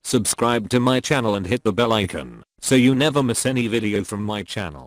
Subscribe to my channel and hit the bell icon so you never miss any video from my channel.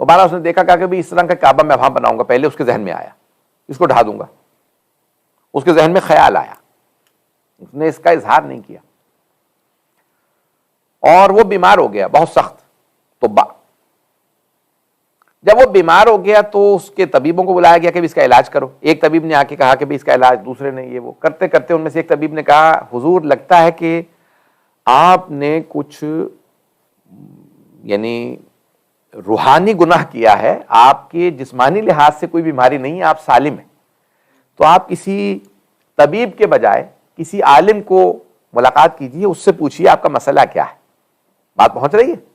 تو بارہ اس نے دیکھا کہ بھی اس طرح کا کعبہ میں وہاں بناؤں گا، پہلے اس کے ذہن میں آیا اس کو ڈھا دوں گا، اس کے ذہن میں خیال آیا، اس نے اس کا اظہار نہیں کیا، اور وہ بیمار ہو گیا بہت سخت طبا۔ جب وہ بیمار ہو گیا تو اس کے طبیبوں کو بلایا گیا کہ اس کا علاج کرو۔ ایک طبیب نے آ کے کہا کہ اس کا علاج، دوسرے نے یہ وہ کرتے کرتے ان میں سے ایک طبیب نے کہا حضور لگتا ہے کہ آپ نے کچھ یعنی روحانی گناہ کیا ہے، آپ کے جسمانی لحاظ سے کوئی بیماری نہیں ہے، آپ سالم ہیں، تو آپ کسی طبیب کے بجائے کسی عالم کو ملاقات کیجیے، اس سے پوچھیے آپ کا مسئلہ کیا ہے۔ بات پہنچ رہی ہے؟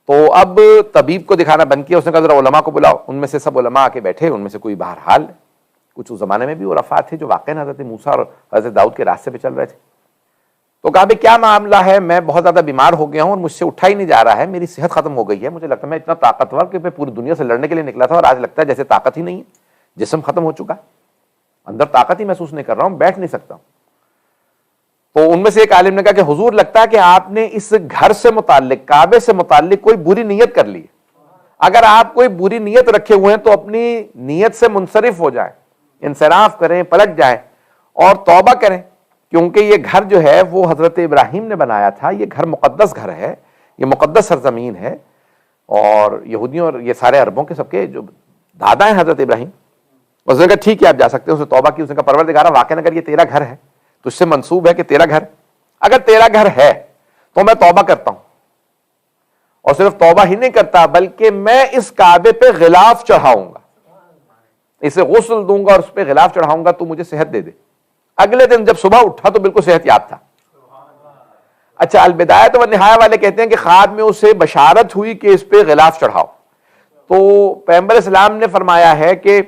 تو اب طبیب کو دکھانا بند کیا، اس نے کہا ذرا علماء کو بلاؤ۔ ان میں سے سب علماء آ کے بیٹھے، ان میں سے کوئی بہرحال کچھ اس زمانے میں بھی علماء تھے جو واقعی حضرت موسیٰ اور حضرت داؤد کے راستے پہ چل رہے تھے۔ تو کہا بھائی کیا معاملہ ہے، میں بہت زیادہ بیمار ہو گیا ہوں اور مجھ سے اٹھا ہی نہیں جا رہا ہے، میری صحت ختم ہو گئی ہے، مجھے لگتا ہے میں اتنا طاقتور کہ میں پوری دنیا سے لڑنے کے لیے نکلا تھا اور آج لگتا ہے جیسے طاقت ہی نہیں ہے، جسم ختم ہو چکا ہے، اندر طاقت ہی محسوس نہیں کر رہا ہوں، بیٹھ نہیں سکتا ہوں۔ تو ان میں سے ایک عالم نے کہا کہ حضور لگتا ہے کہ آپ نے اس گھر سے متعلق، کعبے سے متعلق کوئی بری نیت کر لی ہے، اگر آپ کوئی بری نیت رکھے ہوئے ہیں تو اپنی نیت سے منصرف ہو جائیں، انصراف کریں، پلٹ جائیں اور توبہ کریں، کیونکہ یہ گھر جو ہے وہ حضرت ابراہیم نے بنایا تھا، یہ گھر مقدس گھر ہے، یہ مقدس سرزمین ہے، اور یہودیوں اور یہ سارے عربوں کے سب کے جو دادا ہیں حضرت ابراہیم۔ اس نے کہا ٹھیک ہے آپ جا سکتے ہیں، اسے توبہ کی، اس نے کہا پروردگارا واقعا اگر یہ تیرا گھر ہے تو اس سے منسوب ہے کہ تیرا گھر، اگر تیرا گھر ہے تو میں توبہ کرتا ہوں، اور صرف توبہ ہی نہیں کرتا بلکہ میں اس کعبے پہ غلاف چڑھاؤں گا، اسے غسل دوں گا اور اس پہ غلاف چڑھاؤں گا، تو مجھے صحت دے دے۔ اگلے دن جب صبح اٹھا تو بالکل صحت یاب تھا۔ اچھا البدایہ والنہایہ والے کہتے ہیں کہ خواب میں اسے بشارت ہوئی کہ اس پہ غلاف چڑھاؤ، تو پیغمبر اسلام نے فرمایا ہے کہ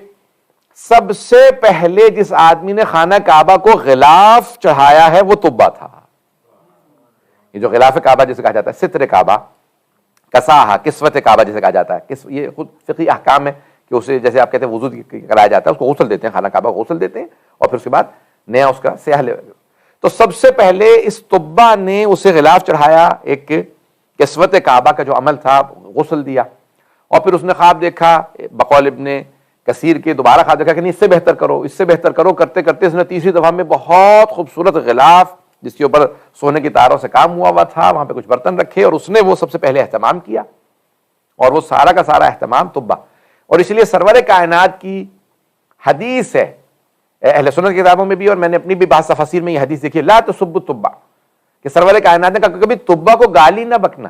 سب سے پہلے جس آدمی نے خانہ کعبہ کو غلاف چڑھایا ہے وہ طبا تھا۔ یہ جو غلاف کعبہ جسے کہا جاتا ہے، ستر کعبہ، کساہا، کسوت کعبہ جسے کہا جاتا ہے، یہ خود فقہی احکام ہے کہ اسے جیسے آپ کہتے ہیں وضو کرایا جاتا ہے، اس کو غسل دیتے ہیں، خانہ کعبہ کو غسل دیتے ہیں اور پھر اس کے بعد نیا اس کا سیاہ لے۔ تو سب سے پہلے اس طبا نے اسے غلاف چڑھایا، ایک کسوت کعبہ کا جو عمل تھا، غسل دیا، اور پھر اس نے خواب دیکھا بقول ابن کثیر کے، دوبارہ خواب دیکھا کہ نہیں اس سے بہتر کرو، اس سے بہتر کرو، کرتے کرتے اس نے تیسری دفعہ میں بہت خوبصورت غلاف جس کے اوپر سونے کی تاروں سے کام ہوا تھا، وہاں پہ کچھ برتن رکھے، اور اس نے وہ سب سے پہلے اہتمام کیا، اور وہ سارا کا سارا اہتمام طبا۔ اور اس لیے سرور کائنات کی حدیث ہے اہل سنت کی کتابوں میں بھی، اور میں نے اپنی بھی بعض تفاسیر میں یہ حدیث دیکھی ہے، لا تسبوا الطبا، کہ سرور کائنات نے کہا کبھی طبا کو گالی نہ بکنا،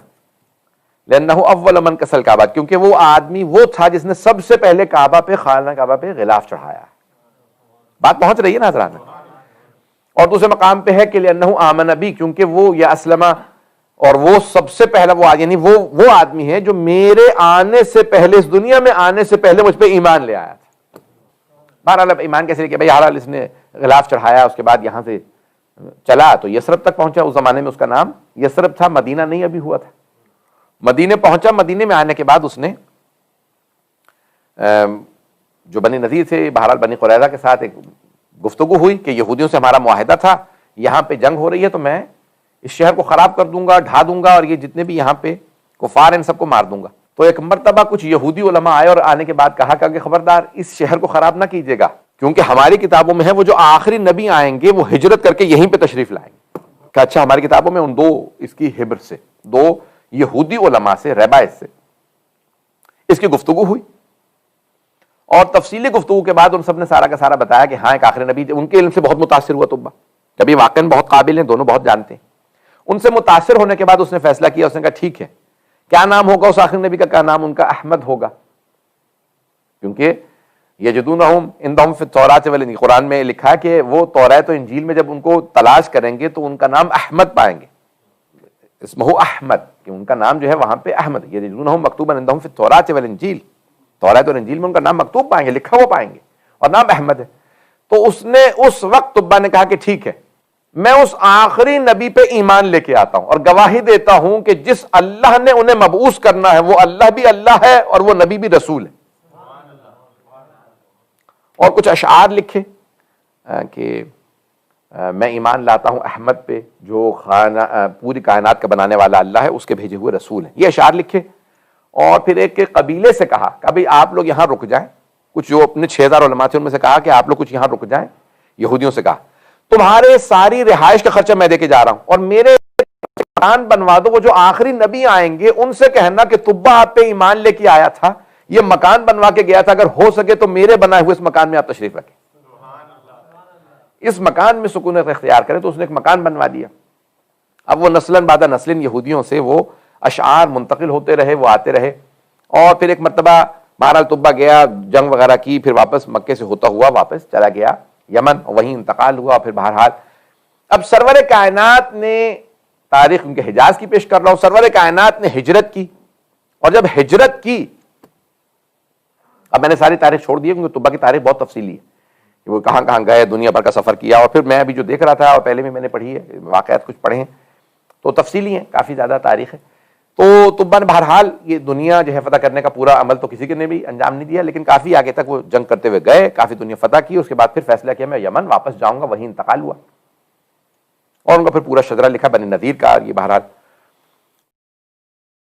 لأنہ اول من کسل کعبہ، کیونکہ وہ آدمی وہ تھا جس نے سب سے پہلے کعبہ پہ، خانہ کعبہ پہ غلاف چڑھایا۔ بات پہنچ رہی ہے نا حضرات؟ اور دوسرے مقام پہ ہے کہ لأنہ آمن بی، کیونکہ وہ یا اسلمہ، اور وہ سب سے پہلا وہ یعنی وہ آدمی ہے جو میرے آنے سے پہلے، اس دنیا میں آنے سے پہلے مجھ پہ ایمان لے آیا تھا۔ بہرحال اب ایمان کیسے کہ بھائی بہرحال اس نے غلاف چڑھایا، اس کے بعد یہاں سے چلا تو یثرب تک پہنچا، اس زمانے میں اس کا نام یثرب تھا، مدینہ نہیں ابھی ہوا تھا۔ مدینے پہنچا، مدینے میں آنے کے بعد اس نے جو بنی نذیر تھے، بہرحال بنی قریظہ کے ساتھ ایک گفتگو ہوئی کہ یہودیوں سے ہمارا معاہدہ تھا، یہاں پہ جنگ ہو رہی ہے تو میں اس شہر کو خراب کر دوں گا، ڈھا دوں گا، اور یہ جتنے بھی یہاں پہ کفار ہیں ان سب کو مار دوں گا۔ تو ایک مرتبہ کچھ یہودی علماء آئے اور آنے کے بعد کہا کہ خبردار اس شہر کو خراب نہ کیجیے گا، کیونکہ ہماری کتابوں میں ہے وہ جو آخری نبی آئیں گے وہ ہجرت کر کے یہیں پہ تشریف لائیں گے۔ کہ اچھا ہماری کتابوں میں ان دو اس کی حبر سے، دو یہودی علماء سے، ریبائز سے اس کی گفتگو ہوئی، اور تفصیلی گفتگو کے بعد ان سب نے سارا کا سارا بتایا کہ ہاں ایک آخری نبی، ان کے علم سے بہت متاثر ہوا طبا، کبھی واقعاً بہت قابل ہیں، دونوں بہت جانتے ہیں۔ ان سے متاثر ہونے کے بعد اس نے فیصلہ کیا، اس نے کہا ٹھیک ہے، کیا نام ہوگا اس آخری نبی کا؟ کیا نام ان کا احمد ہوگا، کیونکہ یجدونہم عندہم فی التوراۃ والانجیل، قرآن میں لکھا ہے کہ وہ توریت و انجیل میں جب ان کو تلاش کریں گے تو ان کا نام احمد پائیں گے، اسمہ احمد، کہ ان کا نام جو ہے وہاں پہ احمد، یجدونہم مکتوبا عندہم فی التوراۃ والانجیل، توریت اور انجیل میں ان کا نام مکتوب پائیں گے، لکھا ہوا پائیں گے، اور نام احمد ہے۔ تو اس نے اس وقت طبا نے کہا کہ ٹھیک ہے، میں اس آخری نبی پہ ایمان لے کے آتا ہوں اور گواہی دیتا ہوں کہ جس اللہ نے انہیں مبعوث کرنا ہے وہ اللہ بھی اللہ ہے اور وہ نبی بھی رسول ہے۔ اور کچھ اشعار لکھے کہ میں ایمان لاتا ہوں احمد پہ جو پوری کائنات کا بنانے والا اللہ ہے، اس کے بھیجے ہوئے رسول ہیں، یہ اشعار لکھے، اور پھر ایک کے قبیلے سے کہا کہ بھئی آپ لوگ یہاں رک جائیں، کچھ جو اپنے 6000 علماء تھے ان میں سے کہا کہ آپ لوگ کچھ یہاں رک جائیں، یہودیوں سے کہا تمہارے ساری رہائش کا خرچہ میں دے کے جا رہا ہوں، اور میرے مکان بنوا دو، وہ جو آخری نبی آئیں گے ان سے کہنا کہ طبہ آپ پہ ایمان لے کے آیا تھا، یہ مکان بنوا کے گیا تھا، اگر ہو سکے تو میرے بنائے ہوئے اس مکان میں آپ تشریف رکھیں، اس مکان میں سکونت اختیار کریں۔ تو اس نے ایک مکان بنوا دیا۔ اب وہ نسلاً بعد نسلن یہودیوں سے وہ اشعار منتقل ہوتے رہے، وہ آتے رہے، اور پھر ایک مرتبہ بہرحال طبہ گیا، جنگ وغیرہ کی، پھر واپس مکے سے ہوتا ہوا واپس چلا گیا یمن، وہیں انتقال ہوا۔ پھر بہرحال اب سرور کائنات نے تاریخ ان کے حجاز کی پیش کر رہا ہوں، سرور کائنات نے ہجرت کی، اور جب ہجرت کی، اب میں نے ساری تاریخ چھوڑ دی ہے کیونکہ طبہ کی تاریخ بہت تفصیلی ہے کہ وہ کہاں کہاں گئے، دنیا بھر کا سفر کیا، اور پھر میں ابھی جو دیکھ رہا تھا اور پہلے بھی میں نے پڑھی ہے، واقعات کچھ پڑھے ہیں تو تفصیلی ہیں، کافی زیادہ تاریخ ہے۔ تو طبہ نے بہرحال یہ دنیا جو ہے فتح کرنے کا پورا عمل تو کسی کے نے بھی انجام نہیں دیا، لیکن کافی آگے تک وہ جنگ کرتے ہوئے گئے، کافی دنیا فتح کی، اس کے بعد پھر فیصلہ کیا میں یمن واپس جاؤں گا، وہیں انتقال ہوا، اور ان کا پھر پورا شجرہ لکھا بنی نذیر کا، یہ بہرحال